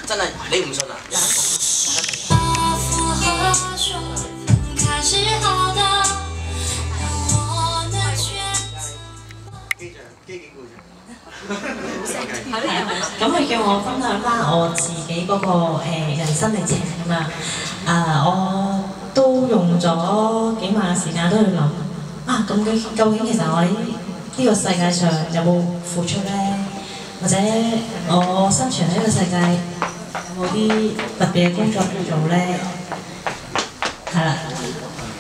真係你唔信啊？真咁佢叫我分享翻我自己嗰個人生歷程啊嘛。我都用咗幾晚嘅時間都去諗啊，咁究竟其實我喺呢個世界上有冇付出咧？或者我生存喺呢個世界有冇啲特別嘅工作要做咧？係啦。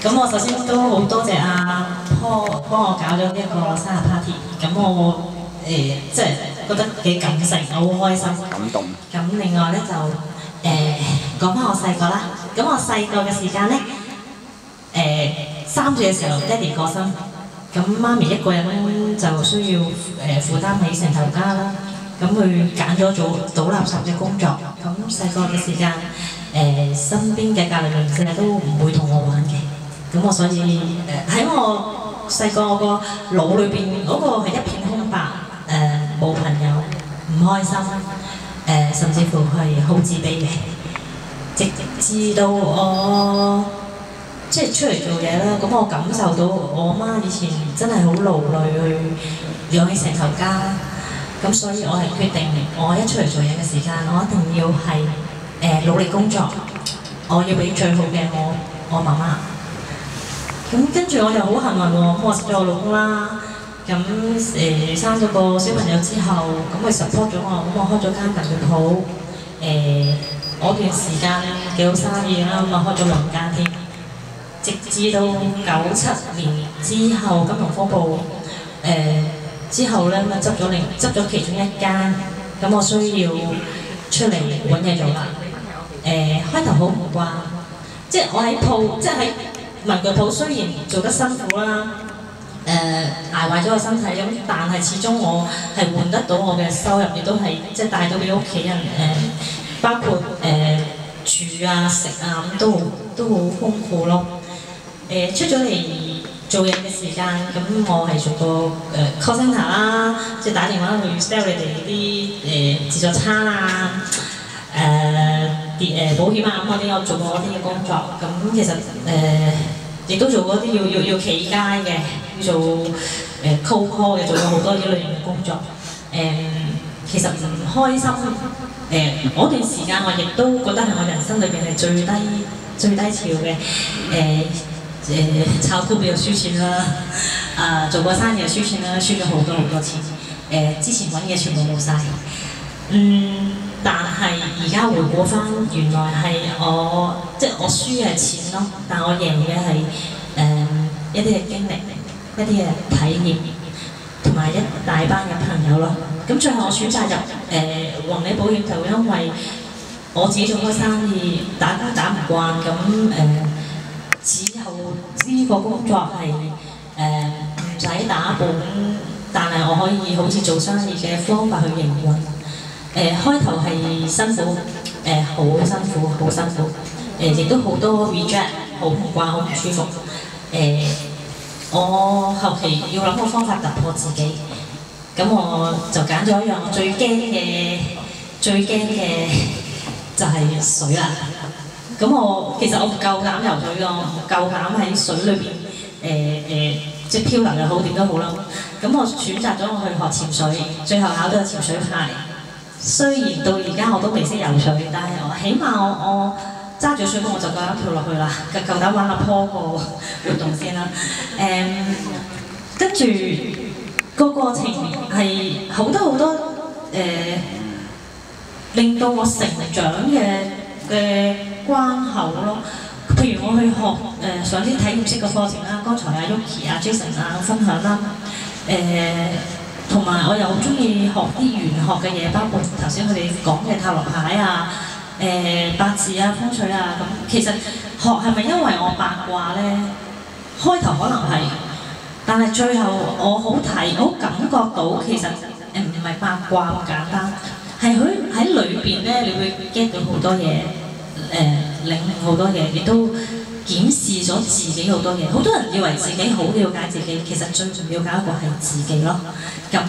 咁我首先都好多謝阿 Paul 幫我搞咗呢一個生日 party， 咁我即係覺得幾感性，我好開心。感動。咁另外咧就講翻我細個啦。咁我細個嘅時間咧，3歲嘅時候爹哋過身，咁媽咪一個人就需要負擔起成頭家啦。咁佢揀咗做倒垃圾嘅工作。咁細個嘅時間，身邊嘅隔離鄰舍都唔會同我玩嘅。咁我所以喺我細個我個腦裏邊嗰個係一片空白，冇朋友，唔開心，甚至乎係好自卑嘅。直至到我即係出嚟做嘢啦，咁我感受到我媽以前真係好勞累去養起成頭家，咁所以我係決定我一出嚟做嘢嘅時間，我一定要係努力工作，我要俾最好嘅我媽媽。咁跟住我就好幸運喎，我識咗我老公啦。咁生咗個小朋友之後，咁佢 support 咗我，咁我開咗間特別鋪。我段時間幾好生意啦，咁啊開咗2間添。直至到97年之後金融風暴，之後咧咁執咗其中一間，咁我需要出嚟揾嘢做啦。開頭好唔慣，即係我喺鋪，即係喺文具鋪雖然做得辛苦啦，捱壞咗個身體咁，但係始終我係換得到我嘅收入，亦都係即係帶到俾屋企人包括住啊食啊咁都好豐富咯。出咗嚟做嘢嘅時間，咁我係做過call center 啦，即係打電話去 sell 你哋啲自助餐啊。保險啊咁嗰啲，我做過嗰啲嘅工作。咁其實亦都做過啲要企街嘅，要做cold call 嘅，做過好多呢類型嘅工作。其實唔開心。嗰段時間我亦都覺得係我人生裏邊係最低潮嘅。炒股票又輸錢啦，做過生意又輸錢啦，輸咗好多錢。之前揾嘢全部冇晒。但係而家回顧翻，原來係即係我輸嘅係錢咯，但我贏嘅係一啲嘅經歷、一啲嘅體驗，同埋一大班嘅朋友咯。咁最後我選擇入宏利保險，就因為我自己做開生意，打工打唔慣，咁之後呢個工作係唔使打本，但係我可以好似做生意嘅方法去營運。開頭係辛苦，好辛苦，亦都好多 reject， 好唔慣，好唔舒服。我後期要諗個方法突破自己，咁我就揀咗一樣我最驚嘅就係水啦。咁其實我唔夠膽游水㗎，我唔夠膽喺水裏邊即係漂流又好點都好啦。咁我選擇咗我去學潛水，最後考到個潛水牌。雖然到而家我都未識游水，但係起碼我揸住水壺我就夠膽跳落去啦，夠膽玩下坡個活動先啦。跟住個過程係好多令到我成長嘅關口咯。譬如我去學上啲體驗式嘅課程啦，剛才阿 Yuki 啊 Jason 啊分享啦，同埋我又好中意學啲玄學嘅嘢，包括頭先佢哋講嘅塔羅牌啊、八字啊、風水啊咁。其實學係咪因為我八卦咧？開頭可能係，但係最後我好感覺到其實唔係八卦咁簡單，係佢喺裏邊咧，你會 get 到好多嘢，領悟好多嘢，亦都檢視咗自己好多嘢。好多人以為自己好了解自己，其實最唔了解一個係自己咯。咁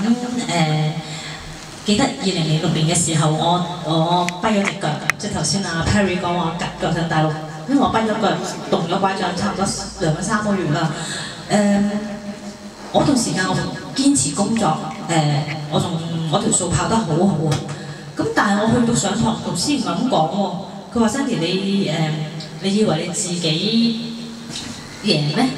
記得2006年嘅時候，我跛咗隻腳，即係頭先阿 Perry 講話腳上大陸，因為我跛咗腳，動咗拐杖差唔多2、3個月啦。我段時間我仲堅持工作，我條數跑得好好啊。咁但係我去到上堂，導師唔係咁講喎。佢話 Sandy 你以為你自己贏咩？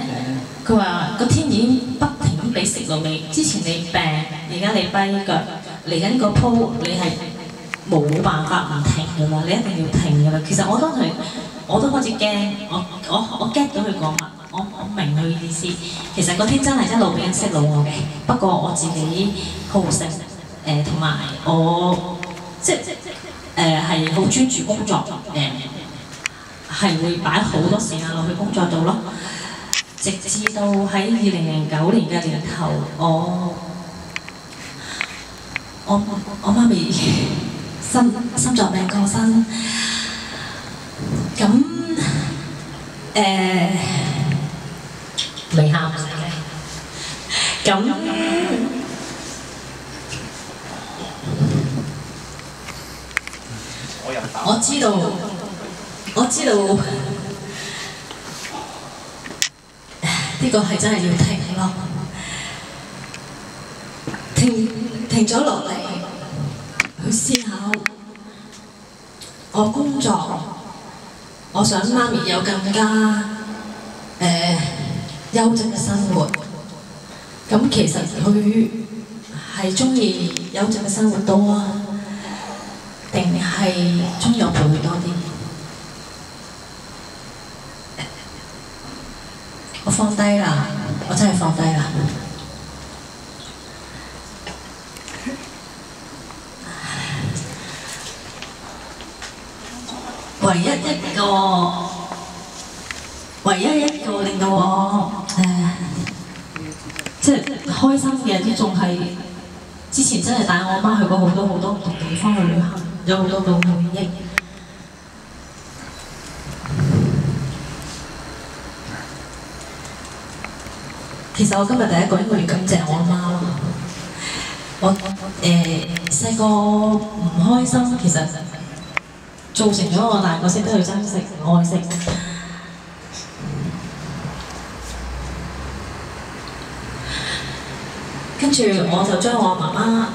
佢話個天已經不停咁俾食路你。之前你病，而家你跛腳，嚟緊個鋪你係冇辦法唔停㗎啦，你一定要停㗎啦。其實我當時我都開始驚，我 get 到佢講乜，我明佢意思。其實個天真係一路俾人識路我嘅，不過我自己好勝，同埋我即係好專注工作，係會擺好多時間落去工作度咯。直至到喺2009年嘅年頭，我媽咪心臟病過身，咁未喊嘅，咁我知道。呢個係真係要停咯，停咗落嚟去思考我工作，我想媽咪有更加優質嘅生活。咁其實佢係鍾意優質嘅生活多啊，定係鍾意我陪佢多啲？我放低啦，我真係放低啦。唯一一個令到我即係開心嘅，都仲係之前真係帶我媽去過好多唔同地方去旅行，有好多嘅回憶。其實我今日第一個應該要感謝我媽咯。我細個唔開心，其實造成咗我大個識得去珍惜、愛惜。跟住我就將我媽媽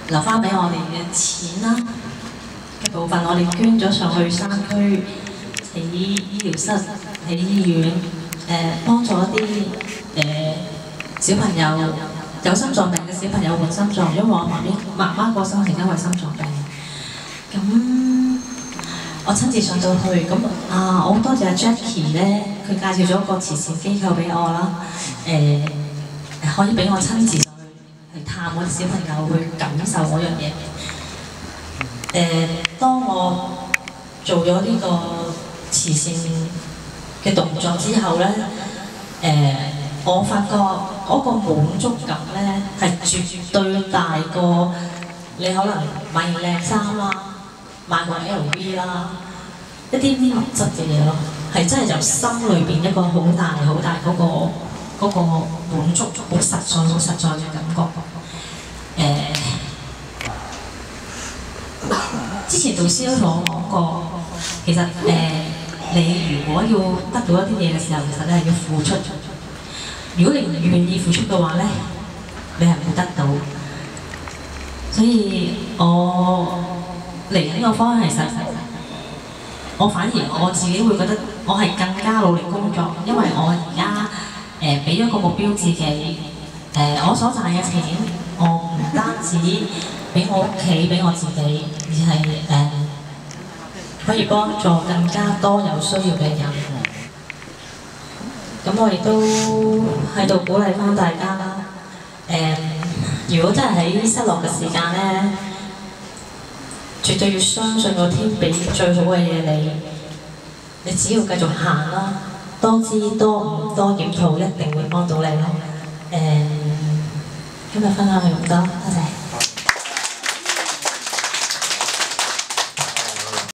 留翻俾我哋嘅錢啦嘅部分，我哋捐咗上去山區喺醫療室、喺醫院，幫助一啲小朋友有心臟病嘅小朋友換心臟，因為我媽媽過身係因為心臟病。咁我親自上到去，咁我好多謝阿 Jackie 咧，佢介紹咗一個慈善機構俾我啦，可以俾我親自上去探我啲小朋友，去感受嗰樣嘢。當我做咗呢個慈善嘅動作之後咧，我發覺嗰個滿足感咧係絕對大過你可能買件靚衫啦，買個 LV 啦，一啲物質嘅嘢咯，係真係由心裏邊一個好大嗰個滿足，好實在嘅感覺。之前導師都同我講過，其實你如果要得到一啲嘢嘅時候，其實你係要付出。如果你唔願意付出嘅話咧，你係唔會得到。所以我嚟緊呢個方向，其實我反而我自己會覺得我係更加努力工作，因為我而家俾咗個目標自己，我所賺嘅錢，我唔單止俾我屋企，俾我自己，而係可以幫助更加多有需要嘅人。咁我亦都喺度鼓勵翻大家啦。如果真係喺失落嘅時間咧，絕對要相信個天俾最好嘅嘢你只要繼續行啦，多知多悟多檢討，一定會幫到你咯。今日分享係咁多，多謝。